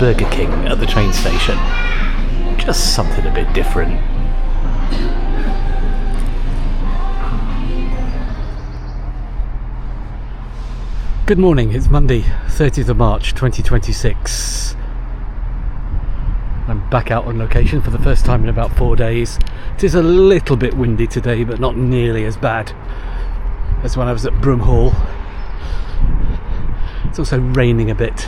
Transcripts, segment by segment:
Burger King at the train station. Just something a bit different. Good morning, it's Monday, 30th of March 2026. I'm back out on location for the first time in about 4 days. It is a little bit windy today, but not nearly as bad as when I was at Broom Hall. It's also raining a bit,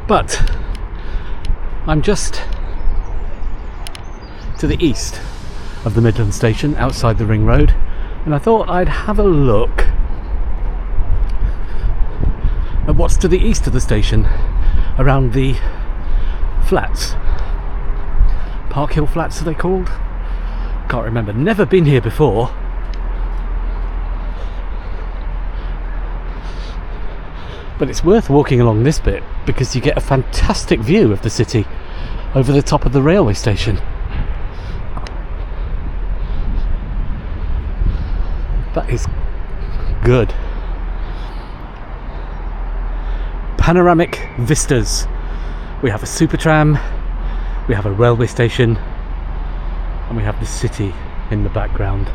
but I'm just to the east of the Midland station, outside the Ring Road, and I thought I'd have a look at what's to the east of the station, around the flats. Park Hill Flats are they called? Can't remember, never been here before. But it's worth walking along this bit because you get a fantastic view of the city over the top of the railway station. That is good. Panoramic vistas. We have a Supertram, we have a railway station, and we have the city in the background.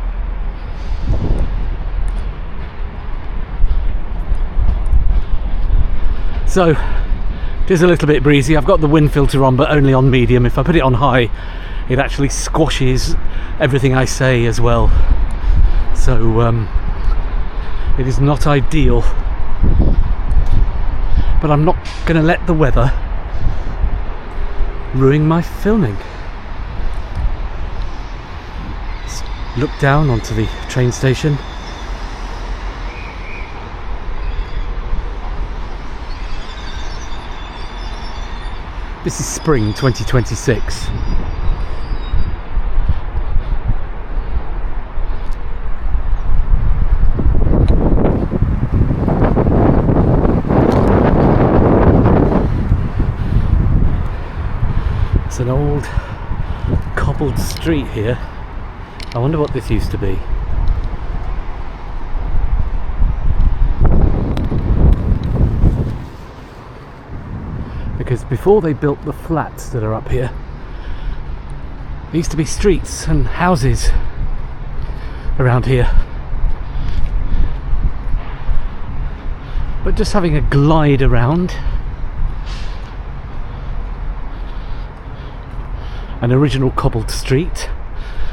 So it is a little bit breezy. I've got the wind filter on, but only on medium. If I put it on high, it actually squashes everything I say as well. So it is not ideal. But I'm not going to let the weather ruin my filming. Let's look down onto the train station. This is spring 2026. It's an old cobbled street here. I wonder what this used to be. Because before they built the flats that are up here, there used to be streets and houses around here. But just having a glide around an original cobbled street.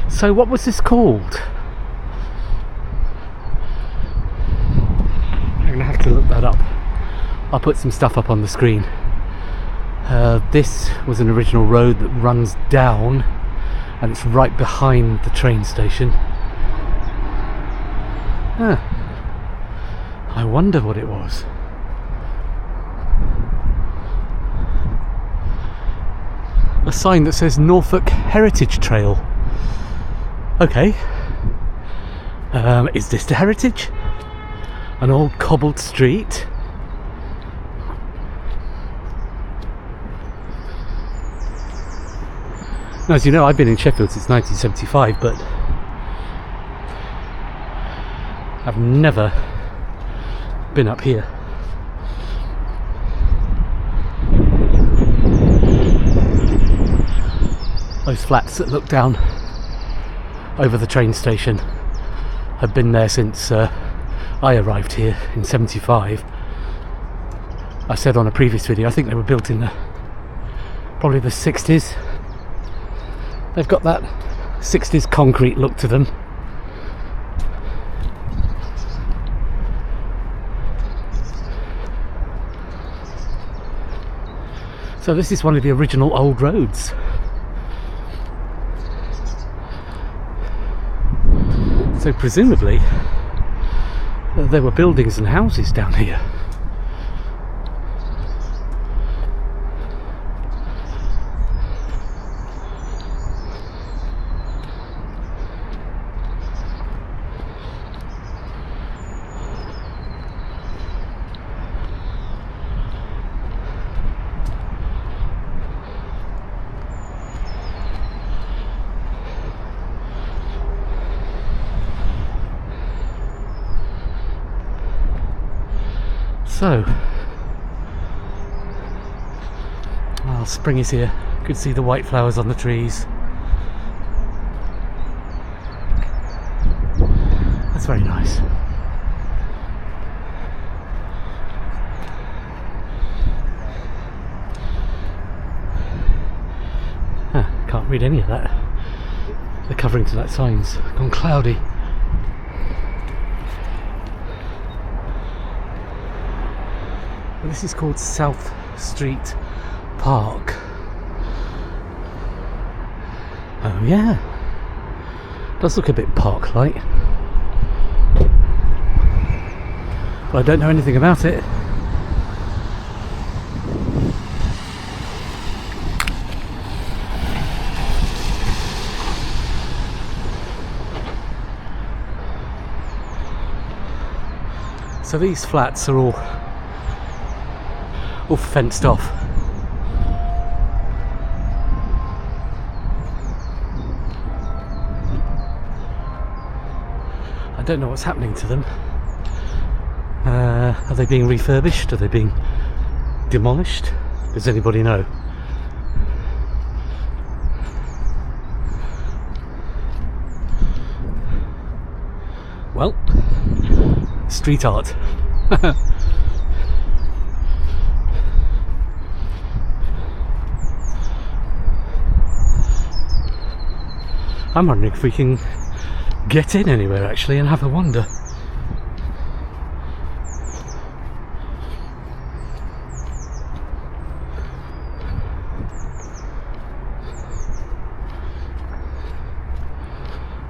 So what was this called? I'm gonna have to look that up. I'll put some stuff up on the screen. This was an original road that runs down, and it's right behind the train station. I wonder what it was. A sign that says Norfolk Heritage Trail. Okay. Is this the heritage? An old cobbled street? Now, as you know, I've been in Sheffield since 1975, but I've never been up here. Those flats that look down over the train station have been there since I arrived here in 75. I said on a previous video, I think they were built in probably the 60s. They've got that 60s concrete look to them. So this is one of the original old roads. So presumably there were buildings and houses down here. So Oh, spring is here. Could see the white flowers on the trees. That's very nice. Can't read any of that. The covering to that sign's gone cloudy. This is called South Street Park. Oh yeah, does look a bit park-like, but I don't know anything about it. So these flats are all fenced off. I don't know what's happening to them. Are they being refurbished? Are they being demolished? Does anybody know? Well, street art. I'm wondering if we can get in anywhere actually and have a wander.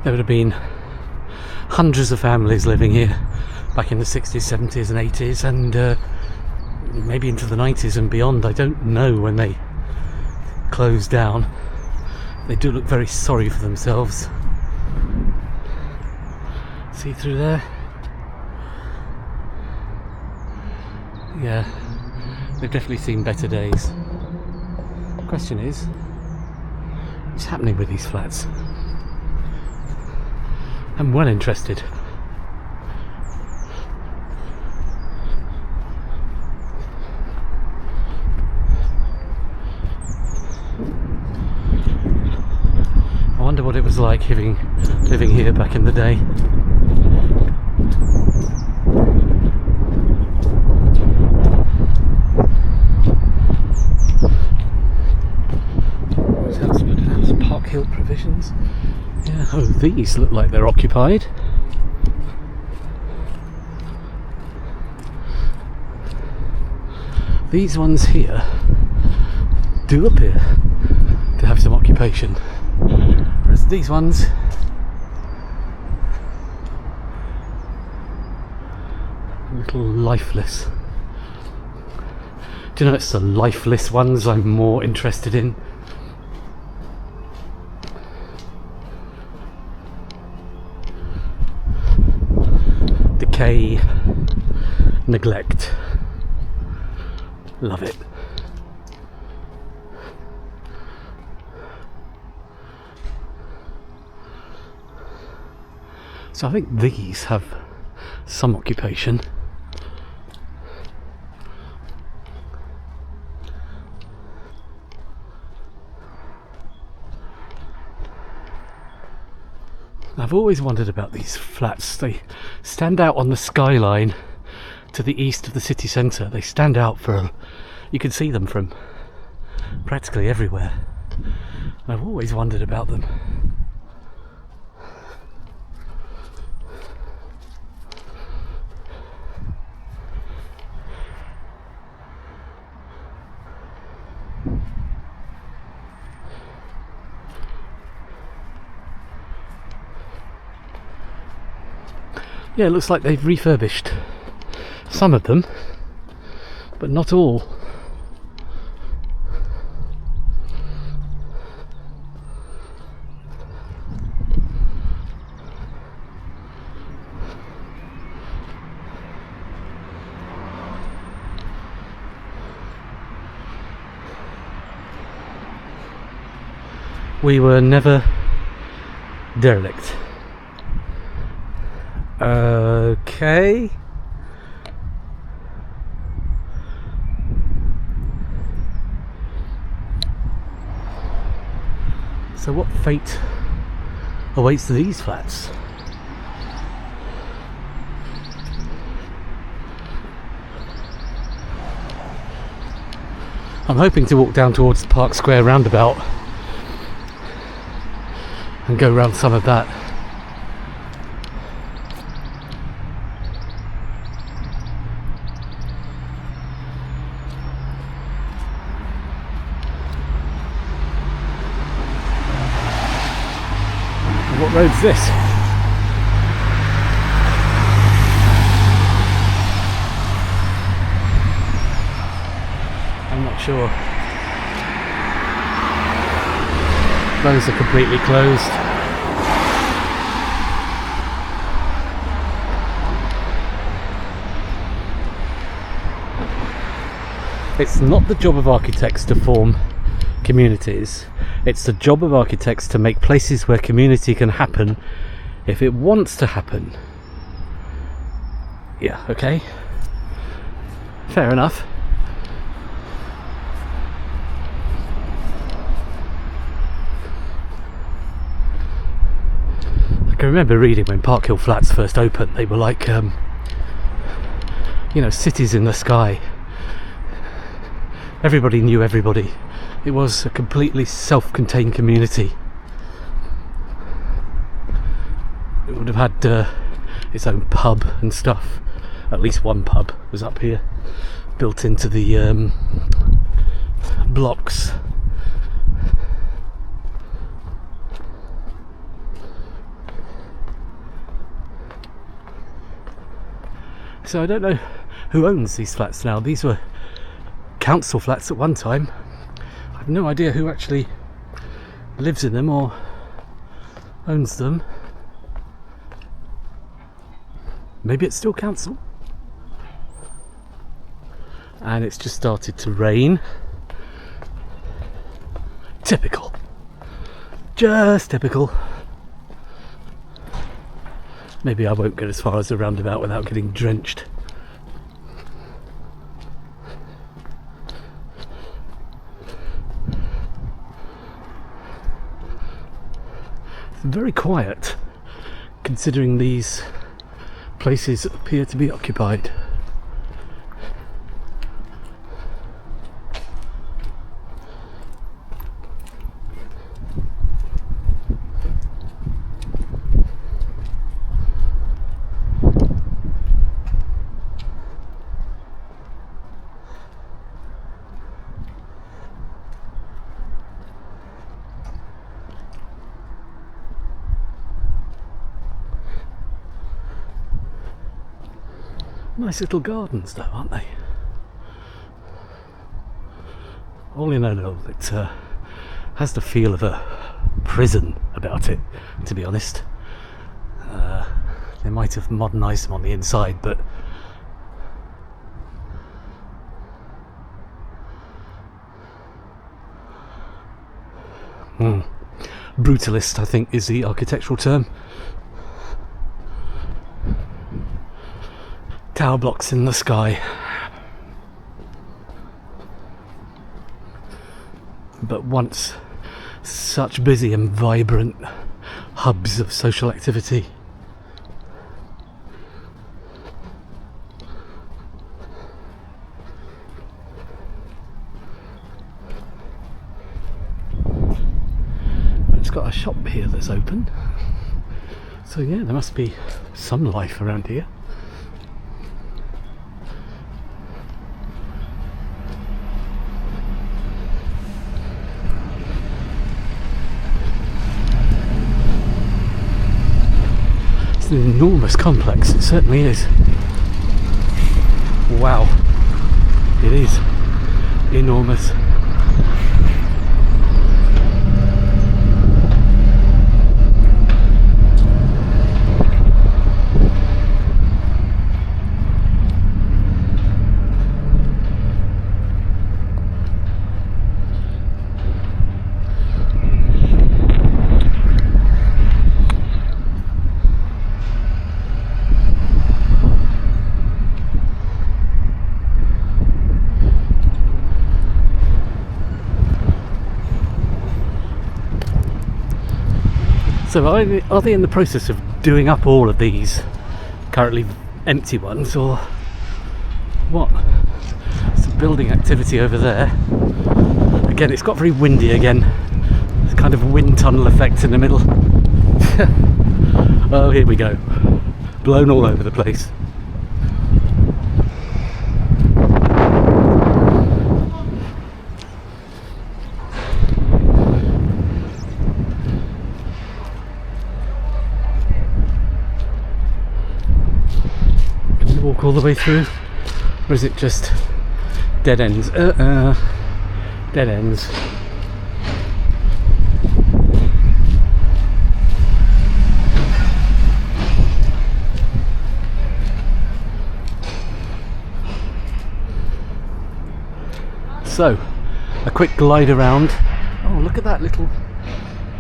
There would have been hundreds of families living here back in the 60s, 70s and 80s, and maybe into the 90s and beyond. I don't know when they closed down. They do look very sorry for themselves. See through there? Yeah, they've definitely seen better days. The question is, what's happening with these flats? I'm well interested. I wonder what it was like living here back in the day. Housewood, Park Hill Provisions. Yeah, oh, these look like they're occupied. These ones here do appear to have some occupation, whereas these ones are a little lifeless. Do you know, it's the lifeless ones I'm more interested in. Decay, neglect. Love it. So I think these have some occupation. I've always wondered about these flats. They stand out on the skyline to the east of the city centre. They stand out you can see them from practically everywhere. And I've always wondered about them. Yeah, it looks like they've refurbished some of them, but not all. We were never derelict. Okay. So what fate awaits these flats? I'm hoping to walk down towards the Park Square Roundabout and go round some of that. What road's this? I'm not sure. Those are completely closed. It's not the job of architects to form communities. It's the job of architects to make places where community can happen if it wants to happen. Yeah, okay. Fair enough. I can remember reading when Park Hill Flats first opened, they were like, cities in the sky. Everybody knew everybody. It was a completely self-contained community. It would have had its own pub and stuff. At least one pub was up here, built into the blocks. So I don't know who owns these flats now. These were council flats at one time. I have no idea who actually lives in them or owns them. Maybe it's still council. And it's just started to rain. Typical. Just typical. Maybe I won't get as far as the roundabout without getting drenched. It's very quiet, considering these places appear to be occupied. Nice little gardens though, aren't they? All in all, it has the feel of a prison about it, to be honest. They might have modernised them on the inside, but brutalist, I think, is the architectural term. Tower blocks in the sky. But once such busy and vibrant hubs of social activity. It's got a shop here that's open. So yeah, there must be some life around here. An enormous complex, it certainly is. Wow, it is enormous. So are they in the process of doing up all of these currently empty ones, or what? Some building activity over there. Again, it's got very windy again. There's kind of a wind tunnel effect in the middle. Oh, here we go. Blown all over the place. Can we walk all the way through? Or is it just dead ends? Dead ends. So, a quick glide around. Oh, look at that little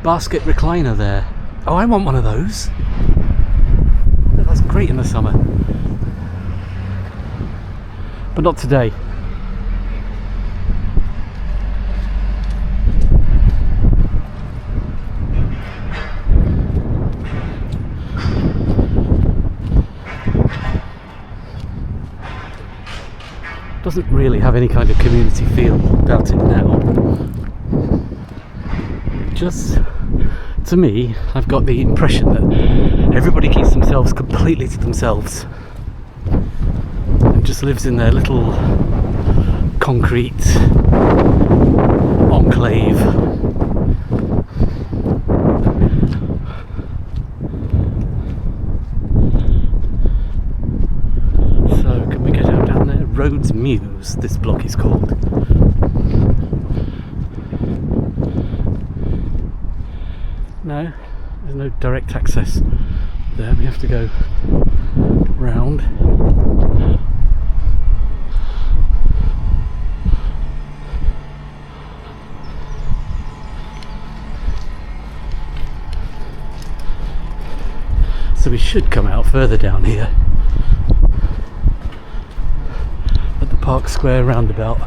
basket recliner there. Oh, I want one of those. That's great in the summer. But not today. Doesn't really have any kind of community feel about it now. Just, to me, I've got the impression that everybody keeps themselves completely to themselves and just lives in their little concrete enclave. Rhodes Mews, this block is called. No, there's no direct access there. We have to go round. So we should come out further down here. Square Roundabout.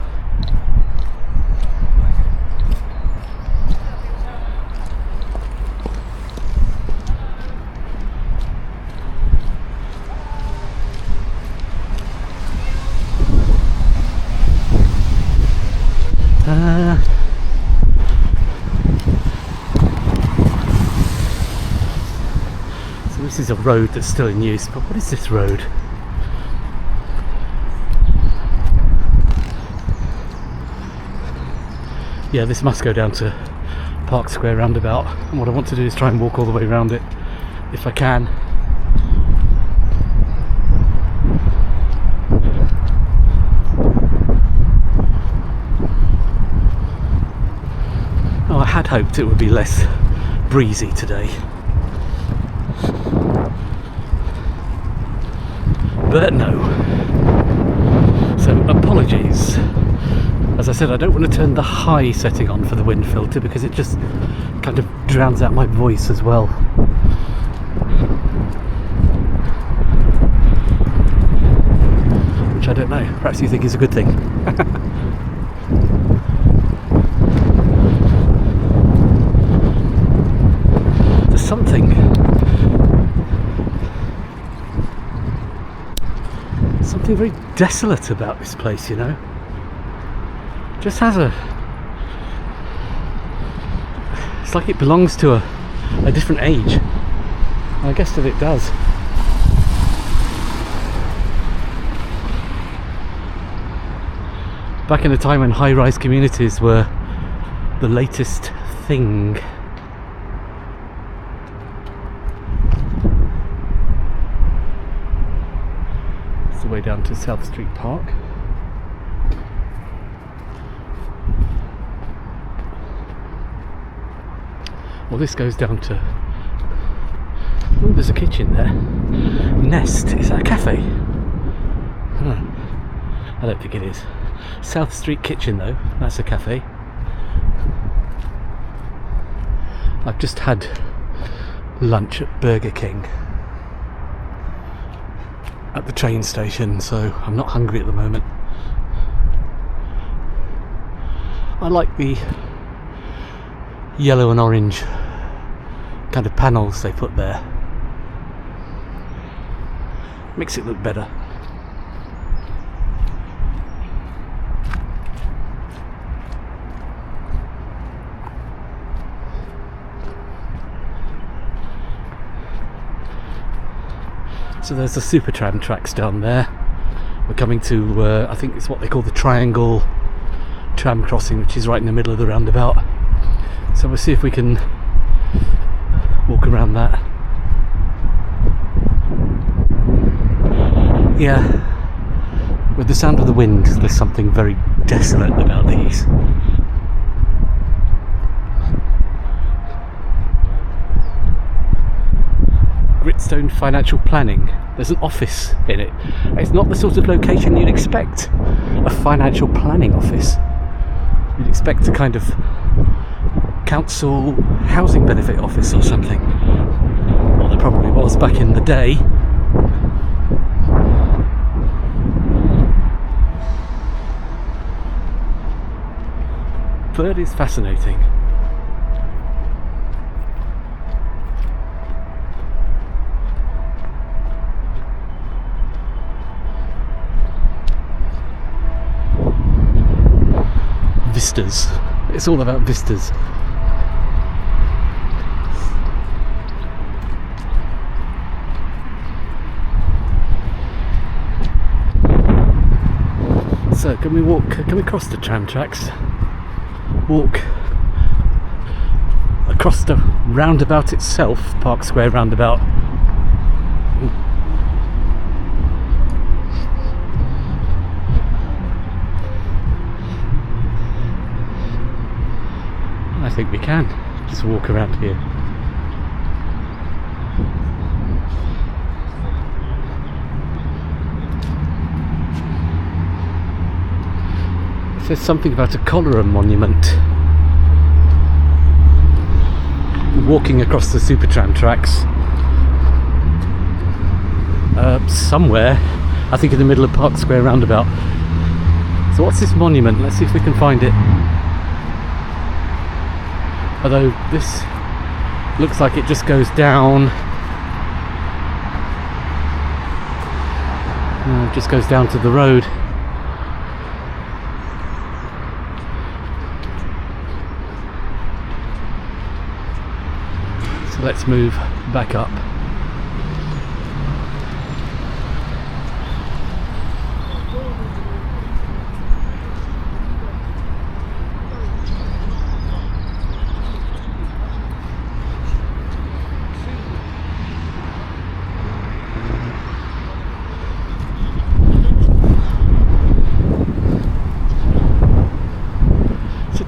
So this is a road that's still in use, but what is this road? Yeah, this must go down to Park Square Roundabout, and what I want to do is try and walk all the way around it if I can. Oh, I had hoped it would be less breezy today, but no. So apologies. As I said, I don't want to turn the high setting on for the wind filter because it just kind of drowns out my voice as well. Which I don't know, perhaps you think is a good thing. There's something very desolate about this place, you know. Just has it's like it belongs to a different age. I guess that it does. Back in a time when high-rise communities were the latest thing. It's the way down to South Street Park. Well, this goes down to... oh, there's a kitchen there. Nest. Is that a cafe? Huh. I don't think it is. South Street Kitchen, though. That's a cafe. I've just had lunch at Burger King at the train station, so I'm not hungry at the moment. I like the yellow and orange kind of panels they put there. Makes it look better. So there's the Supertram tracks down there. We're coming to, I think it's what they call the triangle tram crossing, which is right in the middle of the roundabout. So we'll see if we can walk around that. Yeah, with the sound of the wind, there's something very desolate about these. Gritstone Financial Planning. There's an office in it. It's not the sort of location you'd expect a financial planning office. You'd expect a kind of council housing benefit office or something. Well, there probably was back in the day. But it's fascinating. Vistas. It's all about vistas. So can we cross the tram tracks? Walk across the roundabout itself, Park Square Roundabout. I think we can just walk around here. It says something about a cholera monument. Walking across the Supertram tracks. Somewhere, I think in the middle of Park Square Roundabout. So what's this monument? Let's see if we can find it. Although this looks like it just goes down. It just goes down to the road. So let's move back up.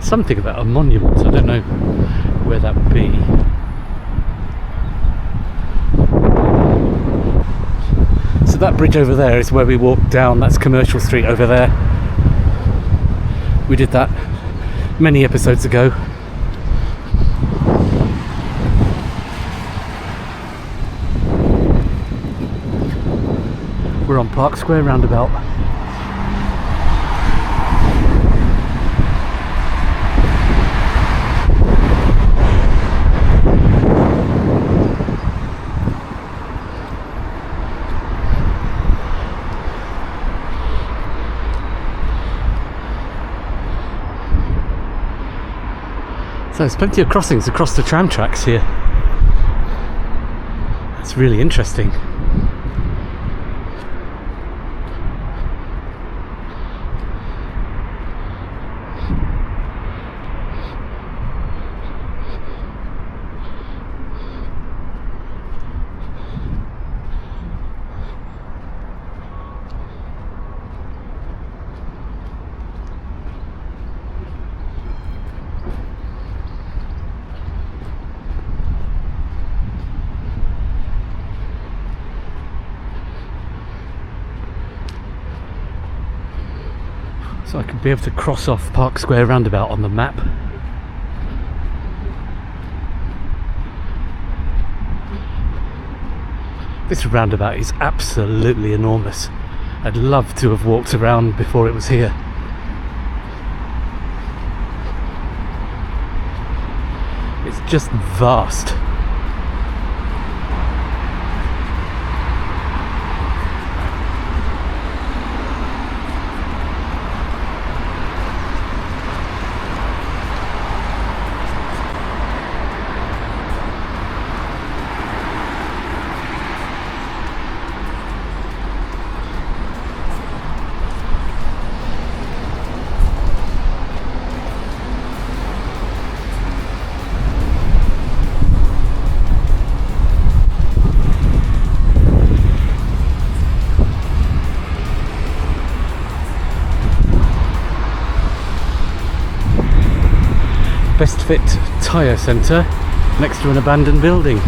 Something about a monument, I don't know where that would be. So that bridge over there is where we walked down, that's Commercial Street over there. We did that many episodes ago. We're on Park Square Roundabout. So there's plenty of crossings across the tram tracks here. That's really interesting. So I could be able to cross off Park Square Roundabout on the map. This roundabout is absolutely enormous. I'd love to have walked around before it was here. It's just vast. Best Fit Tyre Centre next to an abandoned building.